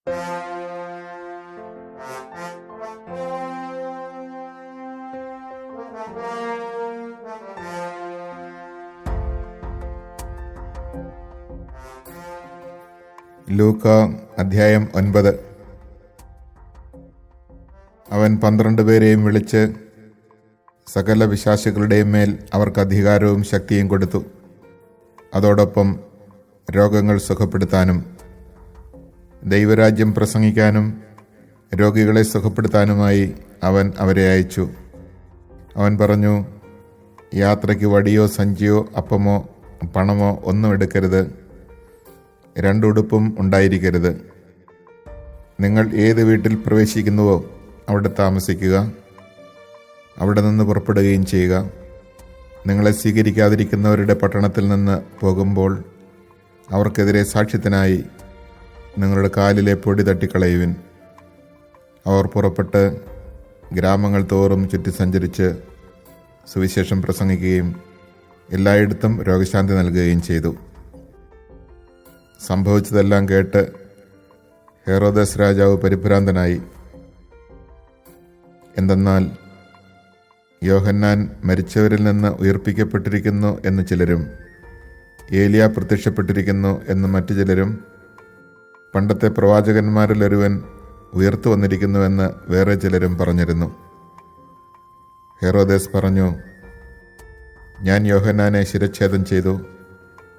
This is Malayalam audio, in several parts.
ലൂക്ക അധ്യായം 9. അവൻ 12 പേരെയും വിളിച്ച് സകല പിശാചുക്കളുടെയും മേൽ അവർക്ക് അധികാരവും ശക്തിയും കൊടുത്തു. അതോടൊപ്പം രോഗങ്ങൾ സുഖപ്പെടുത്താനും ദൈവരാജ്യം പ്രസംഗിക്കാനും രോഗികളെ സുഖപ്പെടുത്താനുമായി അവൻ അവരെ അയച്ചു. അവൻ പറഞ്ഞു, യാത്രയ്ക്ക് വടിയോ സഞ്ചിയോ അപ്പമോ പണമോ ഒന്നും എടുക്കരുത്. 2 ഉടുപ്പും ഉണ്ടായിരിക്കരുത്. നിങ്ങൾ ഏത് വീട്ടിൽ പ്രവേശിക്കുന്നുവോ അവിടെ താമസിക്കുക, അവിടെ നിന്ന് പുറപ്പെടുകയും ചെയ്യുക. നിങ്ങളെ സ്വീകരിക്കാതിരിക്കുന്നവരുടെ പട്ടണത്തിൽ നിന്ന് പോകുമ്പോൾ അവർക്കെതിരെ സാക്ഷ്യത്തിനായി നിങ്ങളുടെ കാലിലെ പൊടി തട്ടിക്കളയുവിൻ. അവർ പുറപ്പെട്ട് ഗ്രാമങ്ങൾ തോറും ചുറ്റി സഞ്ചരിച്ച് സുവിശേഷം പ്രസംഗിക്കുകയും എല്ലായിടത്തും രോഗശാന്തി നൽകുകയും ചെയ്തു. സംഭവിച്ചതെല്ലാം കേട്ട് ഹെറോദസ് രാജാവ് പരിഭ്രാന്തനായി. എന്തെന്നാൽ യോഹന്നാൻ മരിച്ചവരിൽ നിന്ന് ഉയർപ്പിക്കപ്പെട്ടിരിക്കുന്നു എന്ന് ചിലരും, ഏലിയ പ്രത്യക്ഷപ്പെട്ടിരിക്കുന്നു എന്ന് മറ്റു ചിലരും, പണ്ടത്തെ പ്രവാചകന്മാരിൽ ഒരുവൻ ഉയർത്തു വന്നിരിക്കുന്നുവെന്ന് വേറെ ചിലരും പറഞ്ഞിരുന്നു. ഹെറോദസ് പറഞ്ഞു, ഞാൻ യോഹന്നാനെ ശിരച്ഛേദം ചെയ്തു.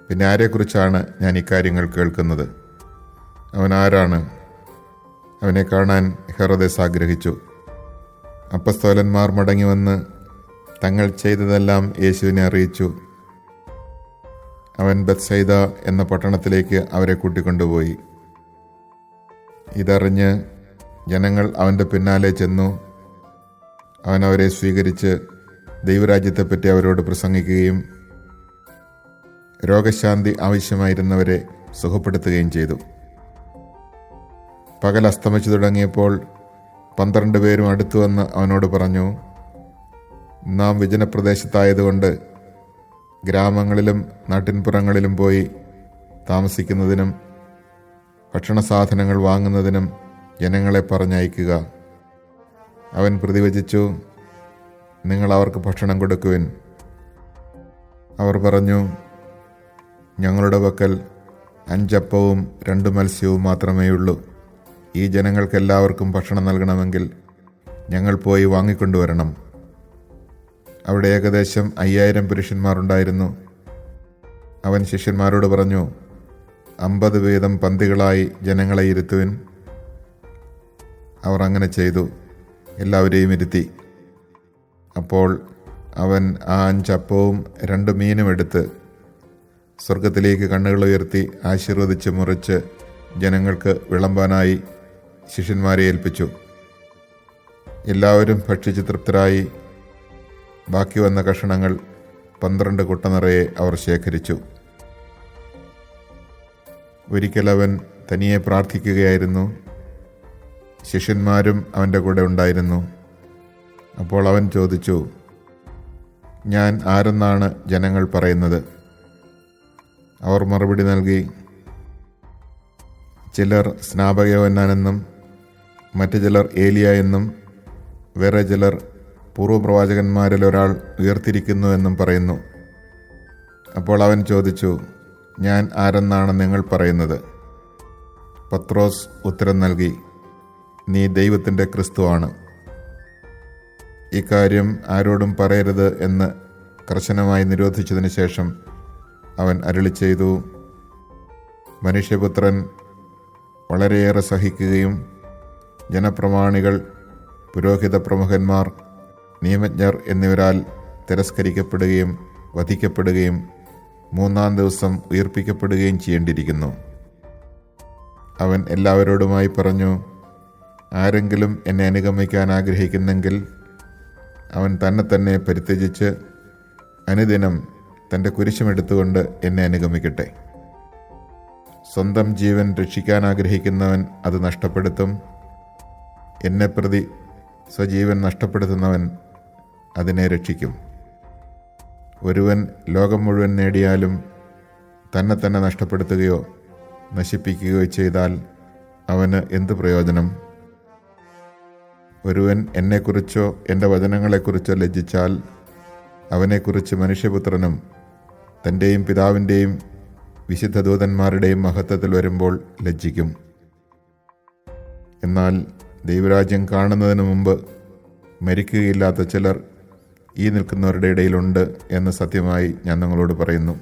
പിന്നെ ആരെക്കുറിച്ചാണ് ഞാൻ ഇക്കാര്യങ്ങൾ കേൾക്കുന്നത്? അവൻ ആരാണ്? അവനെ കാണാൻ ഹെറോദസ് ആഗ്രഹിച്ചു. അപ്പസ്തോലന്മാർ മടങ്ങി വന്ന് തങ്ങൾ ചെയ്തതെല്ലാം യേശുവിനെ അറിയിച്ചു. അവൻ ബത്സൈദ എന്ന പട്ടണത്തിലേക്ക് അവരെ കൂട്ടിക്കൊണ്ടുപോയി. ഇതറിഞ്ഞ് ജനങ്ങൾ അവൻ്റെ പിന്നാലെ ചെന്നു. അവൻ അവരെ സ്വീകരിച്ച് ദൈവരാജ്യത്തെപ്പറ്റി അവരോട് പ്രസംഗിക്കുകയും രോഗശാന്തി ആവശ്യമായിരുന്നവരെ സുഖപ്പെടുത്തുകയും ചെയ്തു. പകൽ അസ്തമിച്ചു തുടങ്ങിയപ്പോൾ 12 പേരും അടുത്തു വന്ന് അവനോട് പറഞ്ഞു, നാം വിജനപ്രദേശത്തായതുകൊണ്ട് ഗ്രാമങ്ങളിലും നാട്ടിൻപുറങ്ങളിലും പോയി താമസിക്കുന്നതിനും ഭക്ഷണ സാധനങ്ങൾ വാങ്ങുന്നതിനും ജനങ്ങളെ പറഞ്ഞയക്കുക. അവൻ പ്രതിവചിച്ചു, നിങ്ങൾ അവർക്ക് ഭക്ഷണം കൊടുക്കുവിൻ. അവർ പറഞ്ഞു, ഞങ്ങളുടെ പക്കൽ 5 അപ്പവും 2 മത്സ്യവും മാത്രമേയുള്ളൂ. ഈ ജനങ്ങൾക്കെല്ലാവർക്കും ഭക്ഷണം നൽകണമെങ്കിൽ ഞങ്ങൾ പോയി വാങ്ങിക്കൊണ്ടുവരണം. അവിടെ ഏകദേശം 5000 പുരുഷന്മാരുണ്ടായിരുന്നു. അവൻ ശിഷ്യന്മാരോട് പറഞ്ഞു, 50 വീതം പന്തികളായി ജനങ്ങളെ ഇരുത്തുവിൻ. അവർ അങ്ങനെ ചെയ്തു. എല്ലാവരെയും ഇരുത്തി. അപ്പോൾ അവൻ ആ 5 അപ്പവും 2 മീനും എടുത്ത് സ്വർഗത്തിലേക്ക് കണ്ണുകൾ ഉയർത്തി ആശീർവദിച്ച് മുറിച്ച് ജനങ്ങൾക്ക് വിളമ്പാനായി ശിഷ്യന്മാരെ ഏൽപ്പിച്ചു. എല്ലാവരും ഭക്ഷിച്ച് തൃപ്തരായി. ബാക്കി വന്ന കഷണങ്ങൾ 12 കുട്ട നിറയെ അവർ ശേഖരിച്ചു. ഒരിക്കൽ അവൻ തനിയെ പ്രാർത്ഥിക്കുകയായിരുന്നു. ശിഷ്യന്മാരും അവൻ്റെ കൂടെ ഉണ്ടായിരുന്നു. അപ്പോൾ അവൻ ചോദിച്ചു, ഞാൻ ആരെന്നാണ് ജനങ്ങൾ പറയുന്നത്? അവർ മറുപടി നൽകി, ചിലർ സ്നാപകയോഹന്നാനെന്നും മറ്റു ചിലർ ഏലിയ എന്നും വേറെ ചിലർ പൂർവ്വപ്രവാചകന്മാരിൽ ഒരാൾ ഉയർത്തിരിക്കുന്നു എന്നും പറയുന്നു. അപ്പോൾ അവൻ ചോദിച്ചു, ഞാൻ ആരെന്നാണ് നിങ്ങൾ പറയുന്നത്? പത്രോസ് ഉത്തരം നൽകി, നീ ദൈവത്തിൻ്റെ ക്രിസ്തുവാണ്. ഇക്കാര്യം ആരോടും പറയരുത് എന്ന് കർശനമായി നിരോധിച്ചതിന് ശേഷം അവൻ അരുളി ചെയ്തു, മനുഷ്യപുത്രൻ വളരെയേറെ സഹിക്കുകയും ജനപ്രമാണികൾ, പുരോഹിത പ്രമുഖന്മാർ, നിയമജ്ഞർ എന്നിവരാൽ തിരസ്കരിക്കപ്പെടുകയും വധിക്കപ്പെടുകയും 3-ാം ദിവസം ഉയർപ്പിക്കപ്പെടുകയും ചെയ്യേണ്ടിയിരിക്കുന്നു. അവൻ എല്ലാവരോടുമായി പറഞ്ഞു, ആരെങ്കിലും എന്നെ അനുഗമിക്കാൻ ആഗ്രഹിക്കുന്നെങ്കിൽ അവൻ തന്നെ പരിത്യജിച്ച് അനുദിനം തൻ്റെ കുരിശുമെടുത്തുകൊണ്ട് എന്നെ അനുഗമിക്കട്ടെ. സ്വന്തം ജീവൻ രക്ഷിക്കാൻ ആഗ്രഹിക്കുന്നവൻ അത് നഷ്ടപ്പെടുത്തും. എന്നെ പ്രതി സ്വജീവൻ നഷ്ടപ്പെടുത്തുന്നവൻ അതിനെ രക്ഷിക്കും. ഒരുവൻ ലോകം മുഴുവൻ നേടിയാലും തന്നെ നഷ്ടപ്പെടുത്തുകയോ നശിപ്പിക്കുകയോ ചെയ്താൽ അവന് എന്ത് പ്രയോജനം? ഒരുവൻ എന്നെക്കുറിച്ചോ എൻ്റെ വചനങ്ങളെക്കുറിച്ചോ ലജ്ജിച്ചാൽ അവനെക്കുറിച്ച് മനുഷ്യപുത്രനും തൻ്റെയും പിതാവിൻ്റെയും വിശുദ്ധ ദൂതന്മാരുടെയും മഹത്വത്തിൽ വരുമ്പോൾ ലജ്ജിക്കും. എന്നാൽ ദൈവരാജ്യം കാണുന്നതിന് മുമ്പ് മരിക്കുകയില്ലാത്ത ചിലർ ഈ നിൽക്കുന്നവരുടെ ഇടയിലുണ്ട് എന്ന് സത്യമായി ഞാൻ നിങ്ങളോട് പറയുന്നു.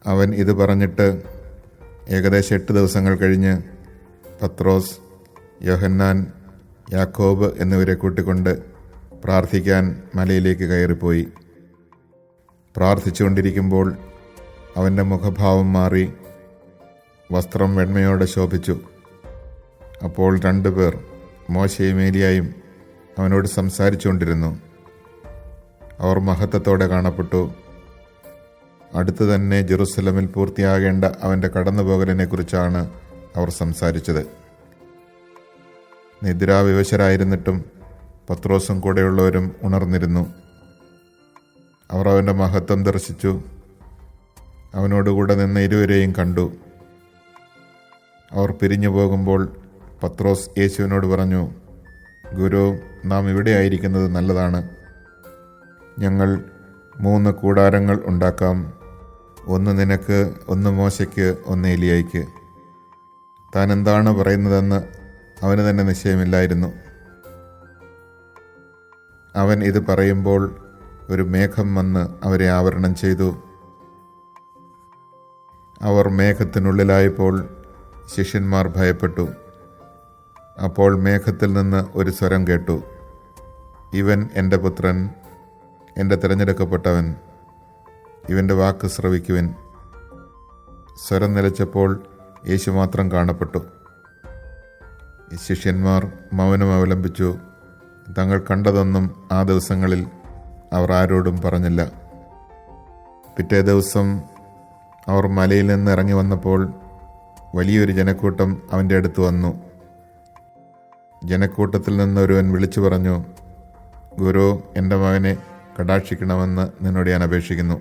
അവൻ ഇത് പറഞ്ഞിട്ട് ഏകദേശം 8 ദിവസങ്ങൾ കഴിഞ്ഞ് പത്രോസ്, യോഹന്നാൻ, യാക്കോബ് എന്നിവരെ കൂട്ടിക്കൊണ്ട് പ്രാർത്ഥിക്കാൻ മലയിലേക്ക് കയറിപ്പോയി. പ്രാർത്ഥിച്ചുകൊണ്ടിരിക്കുമ്പോൾ അവൻ്റെ മുഖഭാവം മാറി, വസ്ത്രം വെണ്മയോടെ ശോഭിച്ചു. അപ്പോൾ 2 പേർ, മോശയും ഏലിയായും, അവനോട് സംസാരിച്ചുകൊണ്ടിരുന്നു. അവർ മഹത്വത്തോടെ കാണപ്പെട്ടു. അടുത്തു തന്നെ ജെറുസലമിൽ പൂർത്തിയാകേണ്ട അവൻ്റെ കടന്നുപോകലിനെ കുറിച്ചാണ് അവർ സംസാരിച്ചത്. നിദ്രാവിവശരായിരുന്നിട്ടും പത്രോസും കൂടെയുള്ളവരും ഉണർന്നിരുന്നു. അവർ അവൻ്റെ മഹത്വം ദർശിച്ചു. അവനോടുകൂടെ നിന്ന് ഇരുവരെയും കണ്ടു. അവർ പിരിഞ്ഞു പോകുമ്പോൾ പത്രോസ് യേശുവിനോട് പറഞ്ഞു, ഗുരു, നാം ഇവിടെ ആയിരിക്കുന്നത് നല്ലതാണ്. ഞങ്ങൾ 3 കൂടാരങ്ങൾ ഉണ്ടാക്കാം. ഒന്ന് നിനക്ക്, ഒന്ന് മോശയ്ക്ക്, ഒന്ന് ഏലിയായ്ക്ക്. താൻ എന്താണ് പറയുന്നതെന്ന് അവന് തന്നെ നിശ്ചയമില്ലായിരുന്നു. അവൻ ഇത് പറയുമ്പോൾ ഒരു മേഘം വന്ന് അവരെ ആവരണം ചെയ്തു. അവർ മേഘത്തിനുള്ളിലായപ്പോൾ ശിഷ്യന്മാർ ഭയപ്പെട്ടു. അപ്പോൾ മേഘത്തിൽ നിന്ന് ഒരു സ്വരം കേട്ടു, ഇവൻ എൻ്റെ പുത്രൻ, എൻ്റെ തിരഞ്ഞെടുക്കപ്പെട്ടവൻ, ഇവൻ്റെ വാക്ക് ശ്രവിക്കുവിൻ. സ്വരം നിലച്ചപ്പോൾ യേശു മാത്രം കാണപ്പെട്ടു. ശിഷ്യന്മാർ മൗനം അവലംബിച്ചു. തങ്ങൾ കണ്ടതൊന്നും ആ ദിവസങ്ങളിൽ അവർ ആരോടും പറഞ്ഞില്ല. പിറ്റേ ദിവസം അവർ മലയിൽ നിന്ന് ഇറങ്ങി വന്നപ്പോൾ വലിയൊരു ജനക്കൂട്ടം അവൻ്റെ അടുത്ത് വന്നു. ജനക്കൂട്ടത്തിൽ നിന്ന് ഒരുവൻ വിളിച്ചു പറഞ്ഞു, ഗുരു, എൻ്റെ മകനെ കടാക്ഷിക്കണമെന്ന് നിന്നോട് ഞാൻ അപേക്ഷിക്കുന്നു.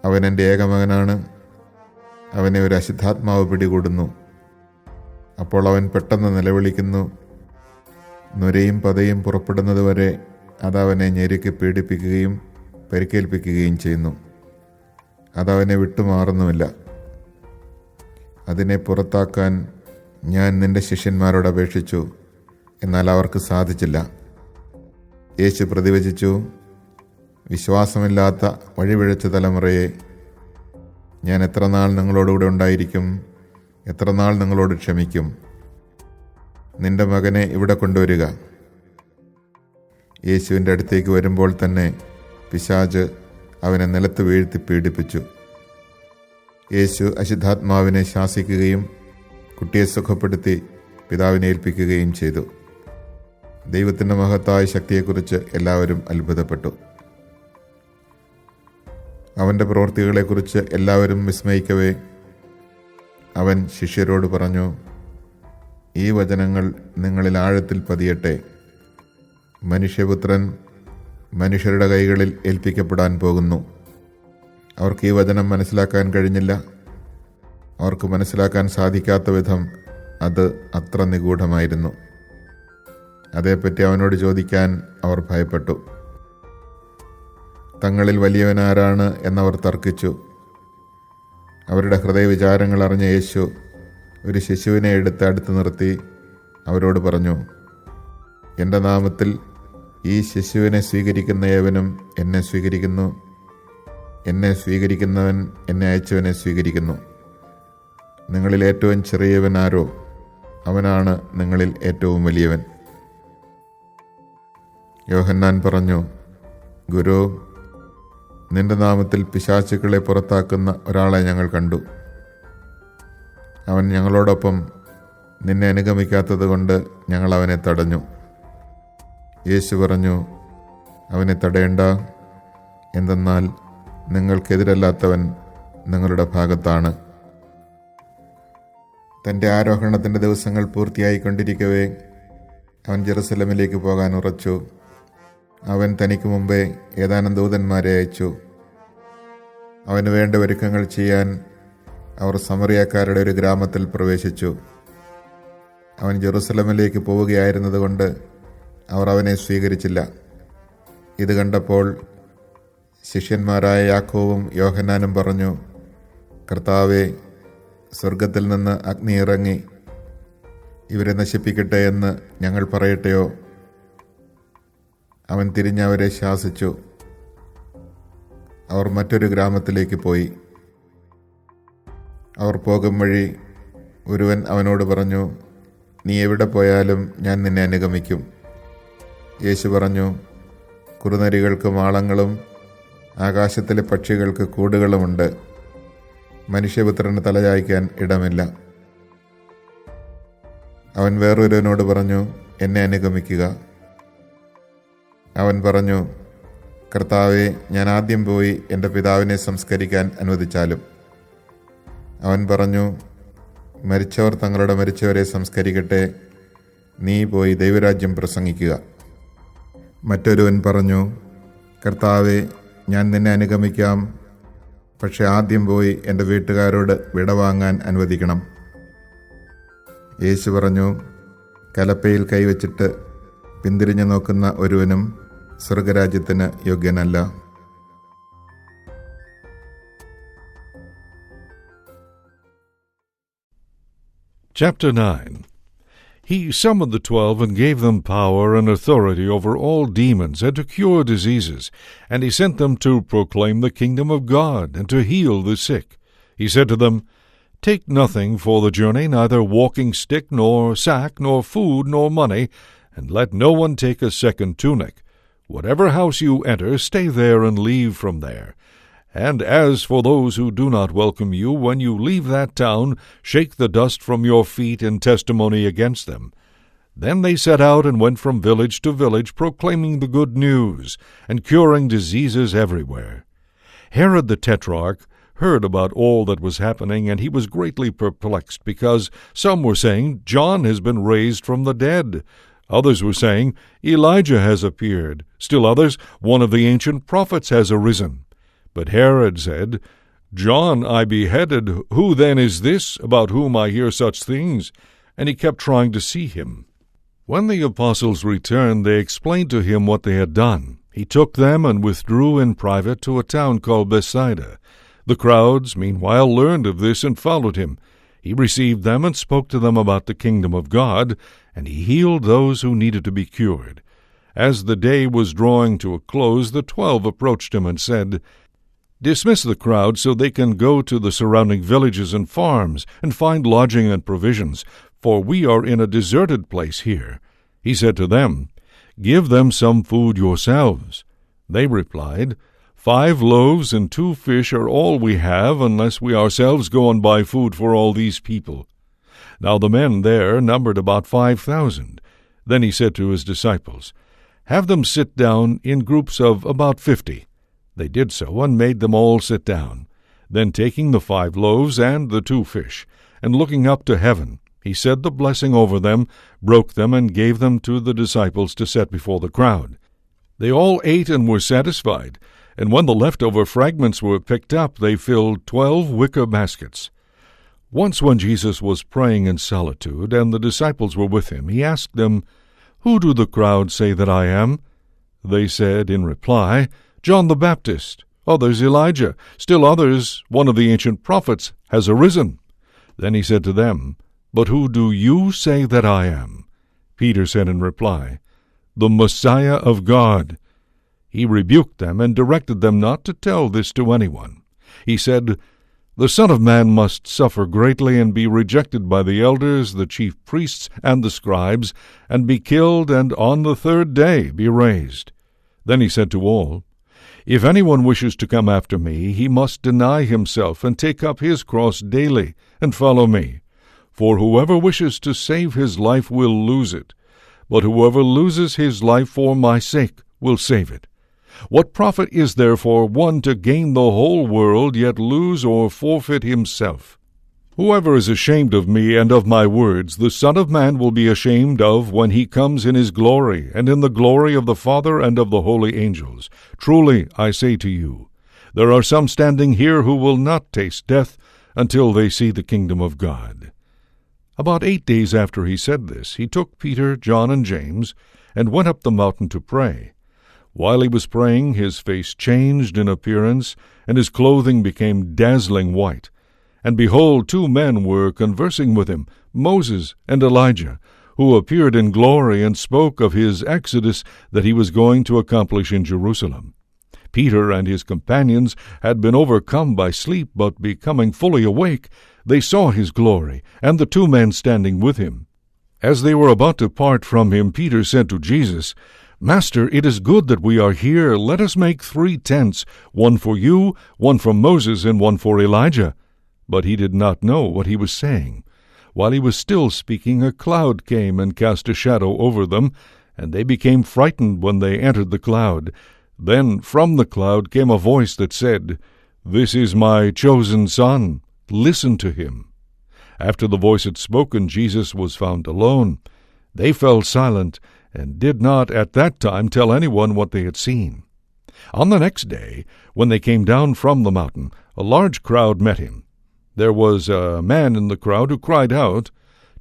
അവൻ എൻ്റെ ഏകമകനാണ്. അവനെ ഒരു അശുദ്ധാത്മാവ് പിടികൂടുന്നു. അപ്പോൾ അവൻ പെട്ടെന്ന് നിലവിളിക്കുന്നു. നുരയും പതയും പുറപ്പെടുന്നതുവരെ അതവനെ ഞെരുക്കി പീഡിപ്പിക്കുകയും പരിക്കേൽപ്പിക്കുകയും ചെയ്യുന്നു. അതവനെ വിട്ടുമാറുന്നുമില്ല. അതിനെ പുറത്താക്കാൻ ഞാൻ നിന്റെ ശിഷ്യന്മാരോട് അപേക്ഷിച്ചു, എന്നാൽ അവർക്ക് സാധിച്ചില്ല. യേശു പ്രതിവചിച്ചു, വിശ്വാസമില്ലാത്ത വഴിപിഴച്ച തലമുറയെ, ഞാൻ എത്ര നാൾ നിങ്ങളോടുകൂടെ ഉണ്ടായിരിക്കും? എത്ര നാൾ നിങ്ങളോട് ക്ഷമിക്കും? നിന്റെ മകനെ ഇവിടെ കൊണ്ടുവരിക. യേശുവിൻ്റെ അടുത്തേക്ക് വരുമ്പോൾ തന്നെ പിശാച് അവനെ നിലത്ത് വീഴ്ത്തി പീഡിപ്പിച്ചു. യേശു അശുദ്ധാത്മാവിനെ ശാസിക്കുകയും കുട്ടിയെ സുഖപ്പെടുത്തി പിതാവിനെ ഏൽപ്പിക്കുകയും ചെയ്തു. ദൈവത്തിൻ്റെ മഹത്തായ ശക്തിയെക്കുറിച്ച് എല്ലാവരും അത്ഭുതപ്പെട്ടു. അവൻ്റെ പ്രവൃത്തികളെക്കുറിച്ച് എല്ലാവരും വിസ്മയിക്കവേ അവൻ ശിഷ്യരോട് പറഞ്ഞു, ഈ വചനങ്ങൾ നിങ്ങളിൽ ആഴത്തിൽ പതിയട്ടെ. മനുഷ്യപുത്രൻ മനുഷ്യരുടെ കൈകളിൽ ഏൽപ്പിക്കപ്പെടാൻ പോകുന്നു. അവർക്ക് ഈ വചനം മനസ്സിലാക്കാൻ കഴിഞ്ഞില്ല. അവർക്ക് മനസ്സിലാക്കാൻ സാധിക്കാത്ത വിധം അത് അത്ര നിഗൂഢമായിരുന്നു. അതേപ്പറ്റി അവനോട് ചോദിക്കാൻ അവർ ഭയപ്പെട്ടു. തങ്ങളിൽ വലിയവനാരാണ് എന്നവർ തർക്കിച്ചു. അവരുടെ ഹൃദയവിചാരങ്ങൾ അറിഞ്ഞ യേശു ഒരു ശിശുവിനെ എടുത്ത് അടുത്ത് നിർത്തി അവരോട് പറഞ്ഞു, എൻ്റെ നാമത്തിൽ ഈ ശിശുവിനെ സ്വീകരിക്കുന്ന ഏവനും എന്നെ സ്വീകരിക്കുന്നു. എന്നെ സ്വീകരിക്കുന്നവൻ എന്നെ അയച്ചവനെ സ്വീകരിക്കുന്നു. നിങ്ങളിൽ ഏറ്റവും ചെറിയവൻ ആരോ അവനാണ് നിങ്ങളിൽ ഏറ്റവും വലിയവൻ. യോഹന്നാൻ പറഞ്ഞു, ഗുരു, നിന്റെ നാമത്തിൽ പിശാചുക്കളെ പുറത്താക്കുന്ന ഒരാളെ ഞങ്ങൾ കണ്ടു. അവൻ ഞങ്ങളോടൊപ്പം നിന്നെ അനുഗമിക്കാത്തത് കൊണ്ട് ഞങ്ങൾ അവനെ തടഞ്ഞു. യേശു പറഞ്ഞു, അവനെ തടയേണ്ട, എന്തെന്നാൽ നിങ്ങൾക്കെതിരല്ലാത്തവൻ നിങ്ങളുടെ ഭാഗത്താണ്. തൻ്റെ ആരോഹണത്തിൻ്റെ ദിവസങ്ങൾ പൂർത്തിയായിക്കൊണ്ടിരിക്കവേ അവൻ ജെറുസലമിലേക്ക് പോകാൻ ഉറച്ചു. അവൻ തനിക്ക് മുമ്പേ ഏതാനും ദൂതന്മാരെ അയച്ചു. അവന് വേണ്ട ഒരുക്കങ്ങൾ ചെയ്യാൻ അവർ സമറിയക്കാരുടെ ഒരു ഗ്രാമത്തിൽ പ്രവേശിച്ചു. അവൻ ജെറുസലമിലേക്ക് പോവുകയായിരുന്നതുകൊണ്ട് അവർ അവനെ സ്വീകരിച്ചില്ല. ഇത് കണ്ടപ്പോൾ ശിഷ്യന്മാരായ യാക്കോബും യോഹന്നാനും പറഞ്ഞു, കർത്താവേ, സ്വർഗത്തിൽ നിന്ന് അഗ്നി ഇറങ്ങി ഇവരെ നശിപ്പിക്കട്ടെ എന്ന് ഞങ്ങൾ പറയട്ടെയോ? അവൻ തിരിഞ്ഞവരെ ശാസിച്ചു. അവർ മറ്റൊരു ഗ്രാമത്തിലേക്ക് പോയി. അവർ പോകും വഴി ഒരുവൻ അവനോട് പറഞ്ഞു, നീ എവിടെ പോയാലും ഞാൻ നിന്നെ അനുഗമിക്കും. യേശു പറഞ്ഞു, കുറുനരികൾക്ക് മാളങ്ങളും ആകാശത്തിലെ പക്ഷികൾക്ക് കൂടുകളുമുണ്ട്, മനുഷ്യപുത്രന് തലചായ്ക്കാൻ ഇടമില്ല. അവൻ വേറൊരുവനോട് പറഞ്ഞു, എന്നെ അനുഗമിക്കുക. അവൻ പറഞ്ഞു, കർത്താവേ, ഞാൻ ആദ്യം പോയി എൻ്റെ പിതാവിനെ സംസ്കരിക്കാൻ അനുവദിച്ചാലും. അവൻ പറഞ്ഞു, മരിച്ചവർ തങ്ങളുടെ മരിച്ചവരെ സംസ്കരിക്കട്ടെ, നീ പോയി ദൈവരാജ്യം പ്രസംഗിക്കുക. മറ്റൊരുവൻ പറഞ്ഞു, കർത്താവേ, ഞാൻ നിന്നെ അനുഗമിക്കാം, പക്ഷെ ആദ്യം പോയി എൻ്റെ വീട്ടുകാരോട് വിടവാങ്ങാൻ അനുവദിക്കണം. യേശു പറഞ്ഞു, കലപ്പയിൽ കൈവച്ചിട്ട് പിന്തിരിഞ്ഞു നോക്കുന്ന ഒരുവനും സ്വർഗരാജ്യത്തിന് യോഗ്യനല്ല. Chapter 9. He summoned the 12 and gave them power and authority over all demons and to cure diseases, and he sent them to proclaim the kingdom of God and to heal the sick. He said to them, Take nothing for the journey, neither walking stick, nor sack, nor food, nor money, and let no one take a second tunic. Whatever house you enter, stay there and leave from there. And as for those who do not welcome you, when you leave that town, shake the dust from your feet in testimony against them. Then they set out and went from village to village, proclaiming the good news and curing diseases everywhere. Herod the Tetrarch heard about all that was happening, and he was greatly perplexed, because some were saying, John has been raised from the dead. Others were saying, Elijah has appeared. Still others, one of the ancient prophets has arisen. But Herod said, John I beheaded. Who then is this about whom I hear such things? And he kept trying to see him. When the apostles returned, they explained to him what they had done. He took them and withdrew in private to a town called Bethsaida. The crowds, meanwhile, learned of this and followed him. He received them and spoke to them about the kingdom of God, and he healed those who needed to be cured. As the day was drawing to a close, the 12 approached him and said, Dismiss the crowd so they can go to the surrounding villages and farms and find lodging and provisions, for we are in a deserted place here. He said to them, Give them some food yourselves. They replied, 5 loaves and 2 fish are all we have, unless we ourselves go and buy food for all these people. Now the men there numbered about 5,000. Then he said to his disciples, Have them sit down in groups of about 50. They did so, and made them all sit down. Then taking the 5 loaves and the 2 fish, and looking up to heaven, he said the blessing over them, broke them, and gave them to the disciples to set before the crowd. They all ate and were satisfied, and when the leftover fragments were picked up, they filled 12 wicker baskets. Once when Jesus was praying in solitude, and the disciples were with him, he asked them, Who do the crowd say that I am? They said in reply, John the Baptist, others Elijah, still others one of the ancient prophets has arisen. Then he said to them, But who do you say that I am? Peter said in reply, The Messiah of God. He rebuked them and directed them not to tell this to anyone. He said, The Son of Man must suffer greatly and be rejected by the elders, the chief priests, and the scribes, and be killed, and on the 3rd day be raised. Then he said to all, If anyone wishes to come after me, he must deny himself and take up his cross daily and follow me. For whoever wishes to save his life will lose it, but whoever loses his life for my sake will save it. What profit is there for one to gain the whole world, yet lose or forfeit himself? Whoever is ashamed of me and of my words, the Son of Man will be ashamed of when he comes in his glory, and in the glory of the Father and of the holy angels. Truly, I say to you, there are some standing here who will not taste death until they see the kingdom of God." About 8 days after he said this, he took Peter, John, and James, and went up the mountain to pray. While he was praying, his face changed in appearance, and his clothing became dazzling white. And behold, 2 men were conversing with him, Moses and Elijah, who appeared in glory and spoke of his exodus that he was going to accomplish in Jerusalem. Peter and his companions had been overcome by sleep, but becoming fully awake, they saw his glory, and the 2 men standing with him. As they were about to part from him, Peter said to Jesus, "Master, it is good that we are here. Let us make 3 tents, one for you, one for Moses, and one for Elijah." But he did not know what he was saying. While he was still speaking, a cloud came and cast a shadow over them, and they became frightened when they entered the cloud. Then from the cloud came a voice that said, "This is my chosen Son. Listen to him." After the voice had spoken, Jesus was found alone. They fell silent and did not at that time tell anyone what they had seen. On the next day, when they came down from the mountain, a large crowd met him. There was a man in the crowd who cried out,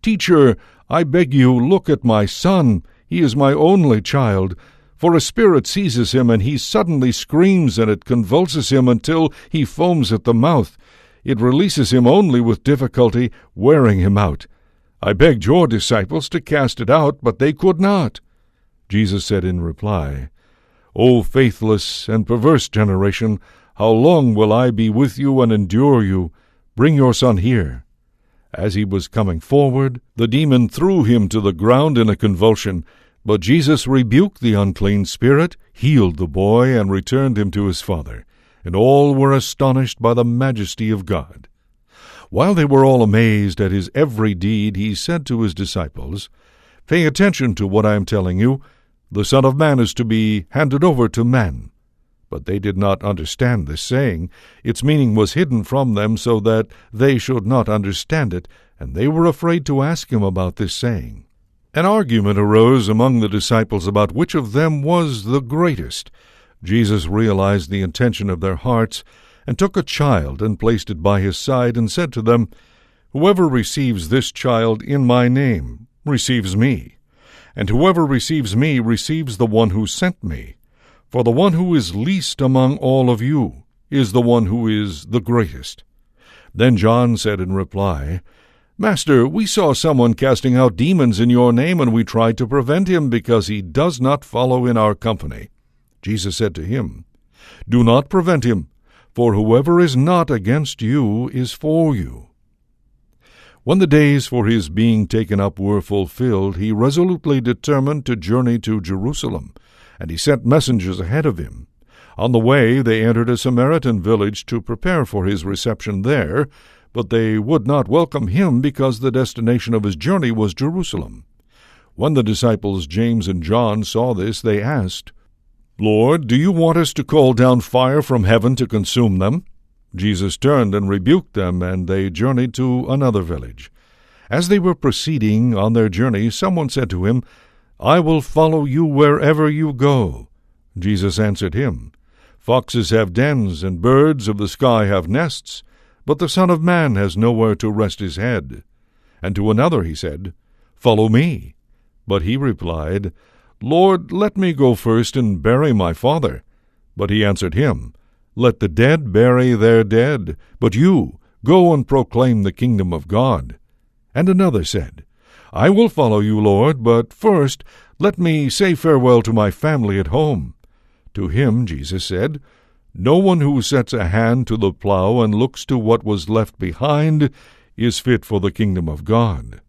"Teacher, I beg you, look at my son. He is my only child. For a spirit seizes him, and he suddenly screams, and it convulses him until he foams at the mouth. It releases him only with difficulty, wearing him out. I begged your disciples to cast it out, but they could not." Jesus said in reply, "O faithless and perverse generation, how long will I be with you and endure you? Bring your son here." As he was coming forward, the demon threw him to the ground in a convulsion. But Jesus rebuked the unclean spirit, healed the boy, and returned him to his father. And all were astonished by the majesty of God. While they were all amazed at his every deed, he said to his disciples, "Pay attention to what I am telling you. The Son of Man is to be handed over to men." But they did not understand this saying. Its meaning was hidden from them so that they should not understand it, and they were afraid to ask him about this saying. An argument arose among the disciples about which of them was the greatest. Jesus realized the intention of their hearts, and took a child and placed it by his side, and said to them, "Whoever receives this child in my name receives me, and whoever receives me receives the one who sent me. For the one who is least among all of you is the one who is the greatest." Then John said in reply, "Master, we saw someone casting out demons in your name, and we tried to prevent him because he does not follow in our company." Jesus said to him, "Do not prevent him, for whoever is not against you is for you." When the days for his being taken up were fulfilled, he resolutely determined to journey to Jerusalem, and he sent messengers ahead of him. On the way they entered a Samaritan village to prepare for his reception there, but they would not welcome him because the destination of his journey was Jerusalem. When the disciples James and John saw this, they asked, "Lord, do you want us to call down fire from heaven to consume them?" Jesus turned and rebuked them, and they journeyed to another village. As they were proceeding on their journey, someone said to him, "I will follow you wherever you go." Jesus answered him, "Foxes have dens, and birds of the sky have nests, but the Son of Man has nowhere to rest his head." And to another he said, "Follow me." But he replied, "Lord, let me go first and bury my father." But he answered him, "Let the dead bury their dead, but you go and proclaim the kingdom of God." And another said, "I will follow you, Lord, but first let me say farewell to my family at home." To him Jesus said, "No one who sets a hand to the plow and looks to what was left behind is fit for the kingdom of God."